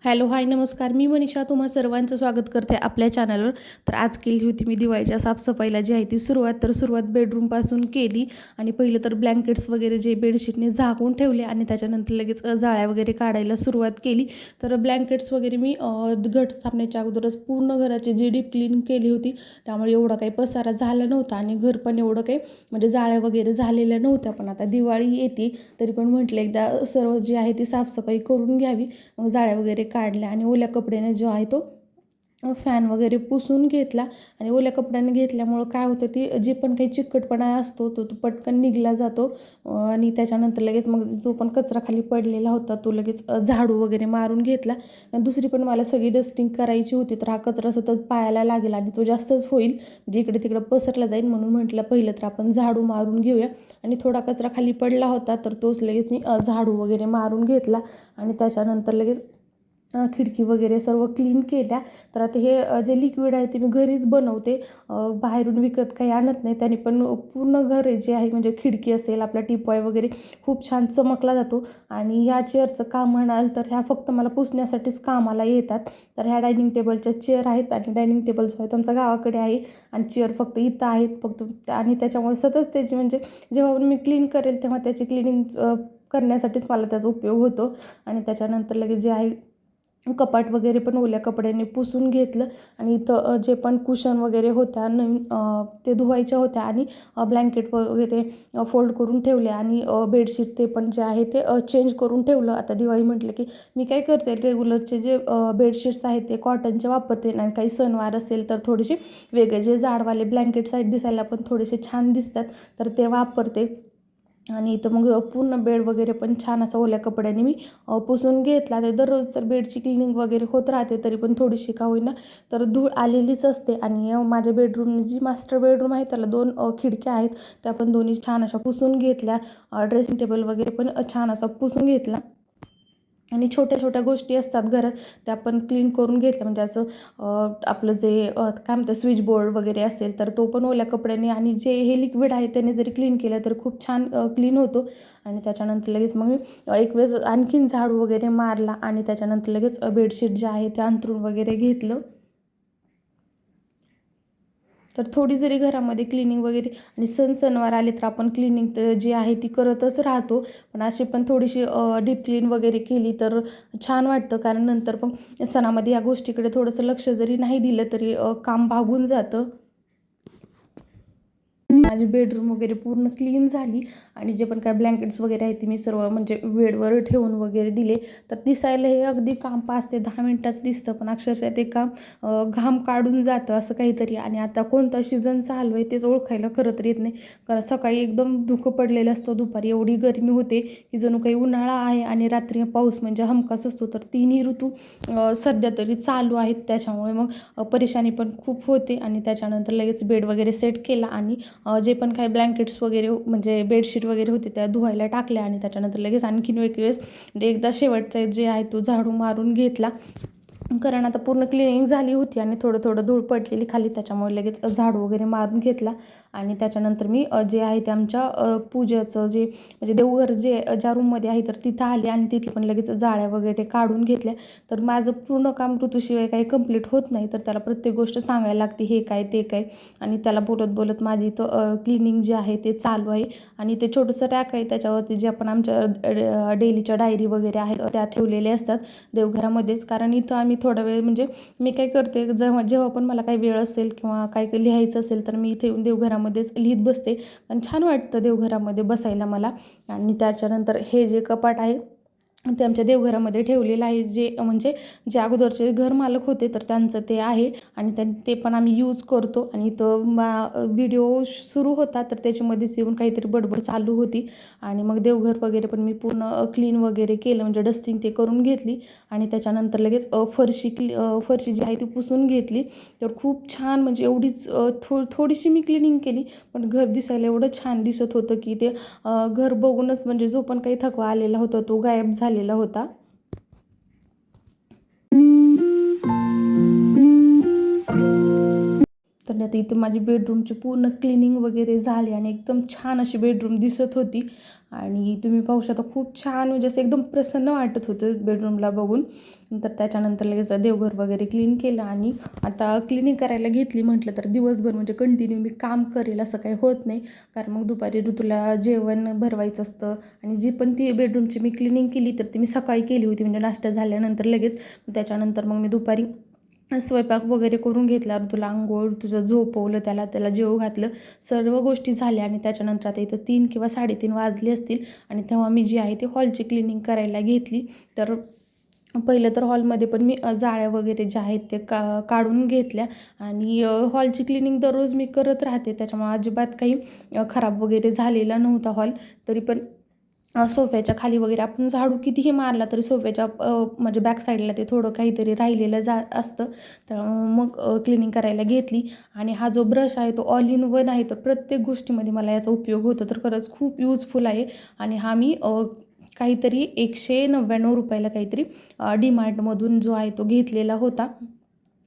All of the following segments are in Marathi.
हॅलो, हाय, नमस्कार. मी मनीषा तुम्हा सर्वांचं स्वागत करते आपल्या चॅनलवर. तर आज केली होती मी दिवाळीच्या साफसफाईला जी आहे ती सुरुवात बेडरूमपासून केली. आणि पहिलं तर ब्लँकेट्स वगैरे जे बेडशीटने झाकून ठेवले आणि त्याच्यानंतर लगेच जाळ्या वगैरे काढायला सुरुवात केली. तर ब्लँकेट्स वगैरे मी घट स्थापनेच्या अगोदरच पूर्ण घराची जी डीप क्लीन केली होती, त्यामुळे एवढा काही पसारा झाला नव्हता आणि घर पण एवढं काही म्हणजे जाळ्या वगैरे झालेल्या नव्हत्या. पण आता दिवाळी येते तरी पण म्हटलं एकदा सर्व जी आहे ती साफसफाई करून घ्यावी. मग जाळ्या वगैरे काढल्या आणि ओल्या कपड्याने जो आहे तो फॅन वगैरे पुसून घेतला. आणि ओल्या कपड्याने घेतल्यामुळं काय होतं, ती जे पण काही चिकटपणा असतो तो पटकन निघला जातो. आणि त्याच्यानंतर लगेच मग जो पण कचरा खाली पडलेला होता तो लगेच झाडू वगैरे मारून घेतला. आणि दुसरी पण मला सगळी डस्टिंग करायची होती, तर हा कचरा सतत पायाला लागेल आणि तो जास्तच होईल, म्हणजे इकडे तिकडं पसरला जाईल. म्हणून म्हटलं पहिलं तर आपण झाडू मारून घेऊया. आणि थोडा कचरा खाली पडला होता तर तोच लगेच मी झाडू वगैरे मारून घेतला. आणि त्याच्यानंतर लगेच खिडकी वगैरे सर्व क्लीन केल्या. तर आता हे जे लिक्विड आहे ते मी घरीच बनवते, बाहेरून विकत काही आणत नाही. त्याने पण पूर्ण घर जे आहे म्हणजे खिडकी असेल, आपला टिपॉय वगैरे खूप छान चमकला जातो. आणि ह्या चेअरचं काम म्हणाल तर ह्या फक्त मला पुसण्यासाठीच कामाला येतात. तर ह्या डायनिंग टेबलच्या चेअर आहेत आणि डायनिंग टेबल जो आहे तो आमच्या गावाकडे आहे आणि चेअर फक्त इथं आहेत फक्त. आणि त्याच्यामुळे सतत त्याची म्हणजे जेव्हा मी क्लीन करेल तेव्हा त्याची क्लिनिंग करण्यासाठीच मला त्याचा उपयोग होतो. आणि त्याच्यानंतर लगेच जे आहे कपाट वगैरे पण ओल्या कपड्याने पुसून घेतलं. आणि इथं जे पण कुशन वगैरे होत्या नवीन ते धुवायच्या होत्या आणि ब्लँकेट वगैरे फोल्ड करून ठेवले. आणि बेडशीट ते पण जे आहे ते चेंज करून ठेवलं. आता दिवाळी म्हटलं की मी काय करते, रेग्युलरचे जे बेडशीट्स आहेत ते कॉटनचे वापरते. आणि काही सणवार असेल तर थोडेसे वेगळे जे जाडवाले ब्लँकेट्स आहेत दिसायला पण थोडेसे छान दिसतात तर ते वापरते. आणि इथं मग पूर्ण बेड वगैरे पण छान असा ओल्या कपड्याने मी पुसून घेतला. तर दररोज तर बेडची क्लिनिंग वगैरे होत राहते, तरी पण थोडीशी का होईना तर धूळ आलेलीच असते. आणि माझ्या बेडरूम जी मास्टर बेडरूम आहे त्याला 2 खिडक्या आहेत, त्या पण दोन्ही छान अशा पुसून घेतल्या. ड्रेसिंग टेबल वगैरे पण छान असा पुसून घेतला. आणि छोट्या छोट्या गोष्टी असतात घरात त्या पण क्लीन करून घेतल्या. म्हणजे असं आपलं जे काय म्हणतात स्विच बोर्ड वगैरे असेल तर तो पण ओल्या कपड्याने आणि जे हे लिक्विड आहे त्याने जरी क्लीन केलं तर खूप छान क्लीन होतो. आणि त्याच्यानंतर लगेच मग मी एक वेळेस आणखीन झाडू वगैरे मारला. आणि त्याच्यानंतर लगेच बेडशीट जे आहे ते अंथरूण वगैरे घेतलं. तर थोडी जरी घरामध्ये क्लिनिंग वगैरे आणि सणवार आले तर आपण क्लिनिंग तर जी आहे ती करतच राहतो. पण अशी पण थोडीशी डीप क्लीन वगैरे केली तर छान वाटतं, कारण नंतर पण सणामध्ये या गोष्टीकडे थोडंसं लक्ष जरी नाही दिलं तरी काम भागून जातं. माझी बेडरूम वगैरे पूर्ण क्लीन झाली. आणि जे पण काय ब्लँकेट्स वगैरे आहेत ते मी सर्व म्हणजे बेडवर ठेवून वगैरे दिले. तर दिसायला हे अगदी काम 5 ते 10 मिनिटाचं दिसतं, पण अक्षरशः ते काम घाम काढून जातं असं काहीतरी. आणि आता कोणता सीझन चालू आहे तेच ओळखायला खरं तर येत नाही, कारण सकाळी एकदम धुकं पडलेलं असतं, दुपारी एवढी गरमी होते की जणू काही उन्हाळा आहे आणि रात्री पाऊस म्हणजे हमखास असतो. तर तिन्ही ऋतू सध्या तरी चालू आहेत, त्याच्यामुळे मग परेशानी पण खूप होते. आणि त्याच्यानंतर लगेच बेड वगैरे सेट केला आणि जे पण काही ब्लँकेट्स वगैरे म्हणजे बेडशीट वगैरे होते त्या धुवायला टाकल्या. आणि त्याच्यानंतर लगेच आणखीन एक वेळेस म्हणजे एकदा शेवटचा जे आहे तो झाडू मारून घेतला, कारण आता पूर्ण क्लिनिंग झाली होती आणि थोडं थोडं धूळ पडलेली खाली, त्याच्यामुळे लगेच झाडू वगैरे मारून घेतला. आणि त्याच्यानंतर मी जे आहे ते आमच्या पूजेचं जे म्हणजे देवघर जे ज्या रूममध्ये आहे तर तिथं आले आणि तिथले पण लगेच जाळ्या वगैरे काढून घेतल्या. तर माझं पूर्ण काम ऋतूशिवाय काही कंप्लीट होत नाही, तर त्याला प्रत्येक गोष्ट सांगायला लागते, हे काय ते काय. आणि त्याला बोलत बोलत माझी इथं क्लिनिंग जे आहे ते चालू आहे. आणि ते छोटंसं रॅक आहे त्याच्यावरती जे आपण आमच्या डेलीच्या डायरी वगैरे आहेत त्या ठेवलेल्या असतात देवघरामध्येच. कारण इथं आम्ही थोडा वेळ म्हणजे मी काय करते, जेव्हा पण मला काही वेळ असेल किंवा काही लिहायचं असेल तर मी इथे येऊन देवघरामध्येच लिहित बसते. आणि छान वाटतं देवघरामध्ये बसायला मला. आणि त्याच्यानंतर हे जे कपाट आहे ते आमच्या देवघरामध्ये ठेवलेलं आहे, जे म्हणजे जे अगोदरचे घरमालक होते तर त्यांचं ते आहे. आणि ते पण आम्ही यूज करतो. आणि इथं व्हिडिओ सुरू होता तर त्याच्यामध्येच येऊन काहीतरी बडबड चालू होती. आणि मग देवघर वगैरे पण मी पूर्ण क्लीन वगैरे केलं, म्हणजे डस्टिंग ते करून घेतली. आणि त्याच्यानंतर लगेच फरशी जी आहे ती पुसून घेतली. तर खूप छान म्हणजे एवढीच थोडीशी मी क्लिनिंग केली, पण घर दिसायला एवढं छान दिसत होतं की ते घर बघूनच म्हणजे जो पण काही थकवा आलेला होता तो गायब झालेला होता. तर आता इथं माझी बेडरूमची पूर्ण क्लिनिंग वगैरे झाली आणि एकदम छान अशी बेडरूम दिसत होती. आणि तुम्ही पाहू शकता खूप छान म्हणजे असं एकदम प्रसन्न वाटत होतं बेडरूमला बघून. तर त्याच्यानंतर लगेच देवघर वगैरे क्लीन केलं आणि आता क्लिनिंग करायला घेतली म्हटलं तर दिवसभर म्हणजे कंटिन्यू मी काम करेल असं काही होत नाही, कारण मग दुपारी ऋतूला जेवण भरवायचं असतं. आणि जी पण ती बेडरूमची मी क्लिनिंग केली तर ती मी सकाळी केली होती, म्हणजे नाश्ता झाल्यानंतर लगेच. त्याच्यानंतर मग मी दुपारी स्वयंपाक वगैरे करून घेतला, ऋतूला अंघोळ तुझं झोपवलं, त्याला जेवू घातलं, सर्व गोष्टी झाल्या. आणि त्याच्यानंतर आता इथं 3 किंवा 3:30 वाजले असतील आणि तेव्हा मी जी आहे ती हॉलची क्लिनिंग करायला घेतली. तर पहिलं तर हॉलमध्ये पण मी जाळ्या वगैरे ज्या आहेत ते काढून घेतल्या. आणि हॉलची क्लिनिंग दररोज मी करत राहते, त्याच्यामुळे अजिबात काही खराब वगैरे झालेला नव्हता हॉल. तरी पण सोफ्याच्या खाली वगैरे आपण झाडू कितीही मारला तरी सोफ्याच्या म्हणजे बॅक साईडला ते थोडं काहीतरी राहिलेलं असतं. तर मग क्लिनिंग करायला घेतली. आणि हा जो ब्रश आहे तो ऑल इन वन आहे, तर प्रत्येक गोष्टीमध्ये मला याचा उपयोग होतो, तर खरंच खूप यूजफुल आहे. आणि हा मी काहीतरी 199 रुपयाला काहीतरी डीमार्टमधून जो आहे तो घेतलेला होता.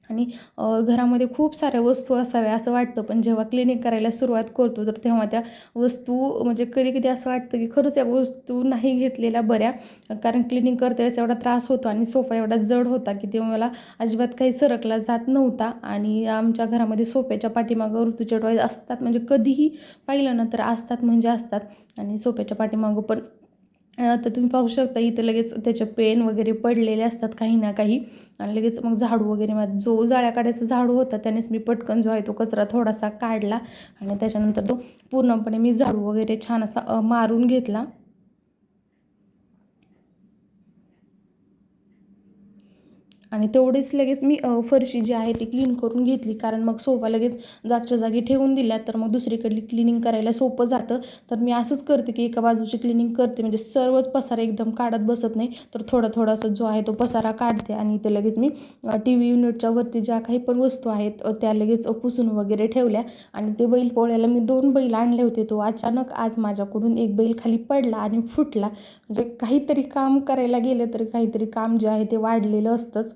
आणि घरामध्ये खूप साऱ्या वस्तू असाव्या असं वाटतं, पण जेव्हा क्लिनिंग करायला सुरुवात करतो तर तेव्हा त्या वस्तू म्हणजे कधी कधी असं वाटतं की खरंच या वस्तू नाही घेतलेल्या बऱ्या. कारण क्लिनिंग करते वेळेस एवढा त्रास होतो आणि सोफा एवढा जड होता की ते मला अजिबात काही सरकला जात नव्हता. आणि आमच्या घरामध्ये सोफ्याच्या पाठीमागं ऋतूचे टॉयज असतात, म्हणजे कधीही पाहिलं ना तर असतात म्हणजे असतात. आणि सोफ्याच्या पाठीमागं पण तर तुम्ही पाहू शकता इथं लगेच त्याचे पेन वगैरे पडलेले असतात काही ना काही. आणि लगेच मग झाडू वगैरे माझा जो जाळ्या काढायचा झाडू होता त्यानेच मी पटकन जो आहे तो कचरा थोडासा काढला. आणि त्याच्यानंतर तो पूर्णपणे मी झाडू वगैरे छान असा मारून घेतला. आणि तेवढेच लगेच मी फरशी जी आहे ती क्लीन करून घेतली, कारण मग सोफा लगेच जागच्या जागी ठेवून दिल्या तर मग दुसरीकडली क्लिनिंग करायला सोपं जातं. तर मी असंच करते की एका बाजूची क्लिनिंग करते, म्हणजे सर्वच पसारा एकदम काढत बसत नाही, तर थोडा थोडासा जो आहे तो पसारा काढते. आणि ते लगेच मी टी व्ही युनिटच्या वरती ज्या काही पण वस्तू आहेत त्या लगेच पुसून वगैरे ठेवल्या. आणि ते बैल पोळ्याला मी 2 बैल आणले होते, तो अचानक आज माझ्याकडून एक बैल खाली पडला आणि फुटला. म्हणजे काहीतरी काम करायला गेलं तरी काहीतरी काम जे आहे ते वाढलेलं असतंच.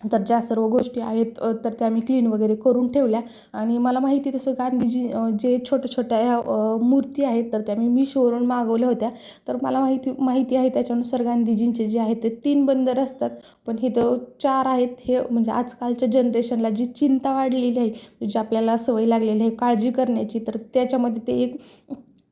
तर ज्या सर्व गोष्टी आहेत तर त्या मी क्लीन वगैरे करून ठेवल्या. आणि मला माहिती तसं गांधीजी जे छोट्या छोट्या ह्या मूर्ती आहेत तर त्या मी मिशोवरून मागवल्या होत्या. तर मला माहिती माहिती आहे त्याच्यानुसार गांधीजींचे जे आहेत ते 3 बंदर असतात, पण हे तर 4 आहेत. हे म्हणजे आजकालच्या जनरेशनला जी चिंता वाढलेली आहे, जी आपल्याला सवय लागलेली आहे काळजी करण्याची, तर त्याच्यामध्ये ते एक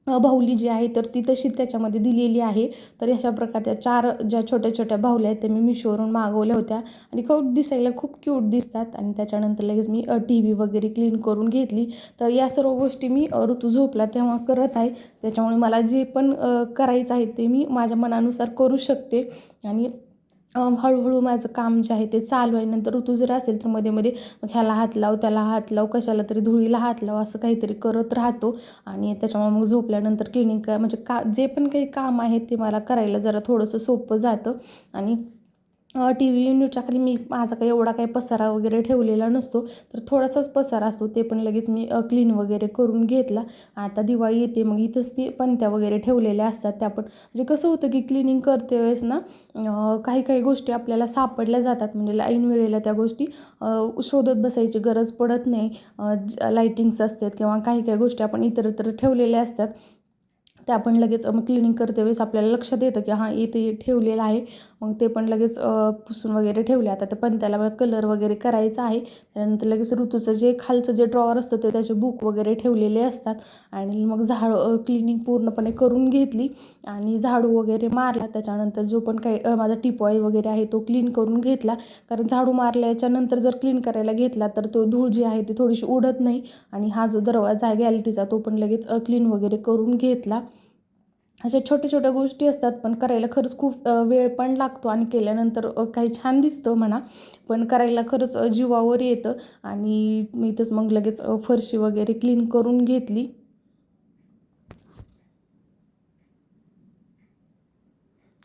बाहुली जी आहे तर ती तशी त्याच्यामध्ये दिलेली आहे. तर अशा प्रकारच्या 4 ज्या छोट्या छोट्या बाहुल्या आहेत त्या मी मिशोवरून मागवल्या होत्या. आणि खूप दिसायला खूप क्यूट दिसतात. आणि त्याच्यानंतर लगेच मी टी व्ही वगैरे क्लीन करून घेतली. तर या सर्व गोष्टी मी ऋतू झोपला तेव्हा करत आहे, त्याच्यामुळे मला जे पण करायचं आहे ते मी माझ्या मनानुसार करू शकते. आणि हळूहळू माझं काम जे आहे ते चालू आहे. नंतर ऋतू जर असेल तर मध्ये मध्ये मग ह्याला हात लाव, त्याला हात लाव, कशाला तरी धुळीला हात लाव, असं काहीतरी करत राहतो. आणि त्याच्यामुळे मग झोपल्यानंतर क्लिनिंग म्हणजे जे पण काही काम आहे ते मला करायला जरा थोडंसं सोपं जातं. आणि टी व्ही युनिटच्या खाली मी माझा काही एवढा काही पसारा वगैरे ठेवलेला नसतो, तर थोडासाच पसारा असतो, ते पण लगेच मी क्लीन वगैरे करून घेतला. आता दिवाळी येते मग इथंच मी पणत्या वगैरे ठेवलेल्या असतात, त्या पण म्हणजे कसं होतं की क्लिनिंग करते वेळेस ना काही काही गोष्टी आपल्याला सापडल्या जातात, म्हणजे ऐन वेळेला त्या गोष्टी शोधत बसायची गरज पडत नाही. लाईटिंग्स असतात किंवा काही काही गोष्टी आपण इतरत्र ठेवलेल्या असतात, ते आपण लगेच मग क्लिनिंग करते वेळेस आपल्याला लक्षात येतं की हां इथे ठेवलेलं आहे. मग ते पण लगेच पुसून वगैरे ठेवले. आता ते पण त्याला कलर वगैरे करायचा आहे. त्यानंतर लगेच ऋतूचं जे खालचं जे ड्रॉवर असतं ते त्याचे बुक वगैरे ठेवलेले असतात. आणि मग क्लिनिंग पूर्णपणे करून घेतली आणि झाडू वगैरे मारला. त्याच्यानंतर जो पण काही माझा टिपॉय वगैरे आहे तो क्लीन करून घेतला, कारण झाडू मारल्याच्या नंतर जर क्लीन करायला घेतला तर तो धूळ जी आहे ती थोडीशी उडत नाही. आणि हा जो दरवाजा आहे गॅलरीचा तो पण लगेच क्लीन वगैरे करून घेतला. अशा छोट्या छोट्या गोष्टी असतात, पण करायला खरंच खूप वेळ पण लागतो आणि केल्यानंतर काही छान दिसतं म्हणा, पण करायला खरंच जीवावर येतं. आणि मी इथंच मग लगेच फरशी वगैरे क्लीन करून घेतली.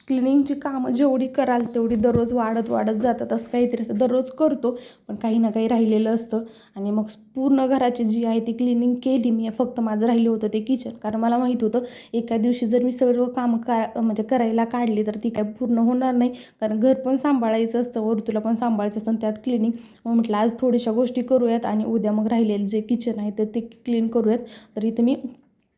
क्लिनिंगची कामं जेवढी कराल तेवढी दररोज वाढत वाढत जातात, असं काहीतरी असं दररोज करतो, पण काही ना काही राहिलेलं असतं. आणि मग पूर्ण घराची जी आहे ती क्लिनिंग केली मी. फक्त माझं राहिलं होतं ते किचन, कारण मला माहीत होतं एका दिवशी जर मी सर्व कामं म्हणजे करायला काढली तर ती काय पूर्ण होणार नाही, कारण घर पण सांभाळायचं असतं, वर तुला पण सांभाळायचं असतं त्यात क्लिनिंग. मग म्हटलं आज थोड्याशा गोष्टी करूयात आणि उद्या मग राहिलेलं जे किचन आहे तर ते क्लीन करूयात. तर इथे मी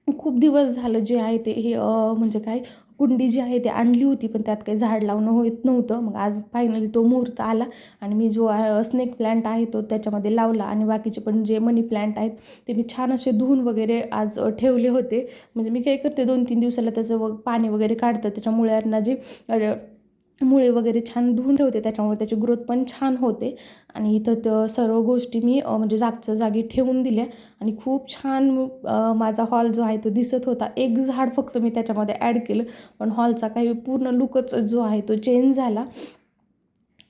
खूप दिवस झालं जे आहे ते हे म्हणजे काय कुंडी जी आहे ती आणली होती, पण त्यात काही झाड लावणं होत नव्हतं. मग आज फायनली तो मुहूर्त आला आणि मी जो स्नेक प्लांट आहे तो त्याच्यामध्ये लावला आणि बाकीचे पण जे मनी प्लांट आहेत ते मी छान असे धुवून वगैरे आज ठेवले होते. म्हणजे मी काय करते 2-3 दिवसाला त्याचं पाणी वगैरे काढतं, त्याच्या मुळ्यांना जे मुळे वगैरे छान धुवून ठेवते, त्याच्यामुळे त्याची ग्रोथ पण छान होते. आणि इथं सर्व गोष्टी मी म्हणजे जागच्या जागी ठेवून दिल्या आणि खूप छान माझा हॉल जो आहे तो दिसत होता. एक झाड फक्त मी त्याच्यामध्ये ॲड केलं, पण हॉलचा काही पूर्ण लुकच जो आहे तो चेंज झाला.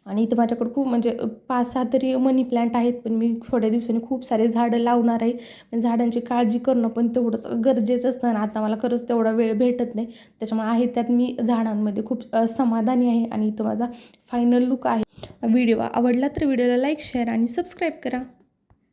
आणि इथं माझ्याकडे खूप म्हणजे 5-6 तरी मनी प्लांट आहेत, पण मी थोड्या दिवसांनी खूप सारे झाडं लावणार आहे. पण झाडांची काळजी करणं पण तेवढंच गरजेचं असतं आणि आता मला खरंच तेवढा वेळ भेटत नाही. त्याच्यामुळे आहे त्यात मी झाडांमध्ये खूप समाधानी आहे आणि इथं माझा फायनल लुक आहे. व्हिडिओ आवडला तर व्हिडिओला लाईक, शेअर आणि सबस्क्राईब करा.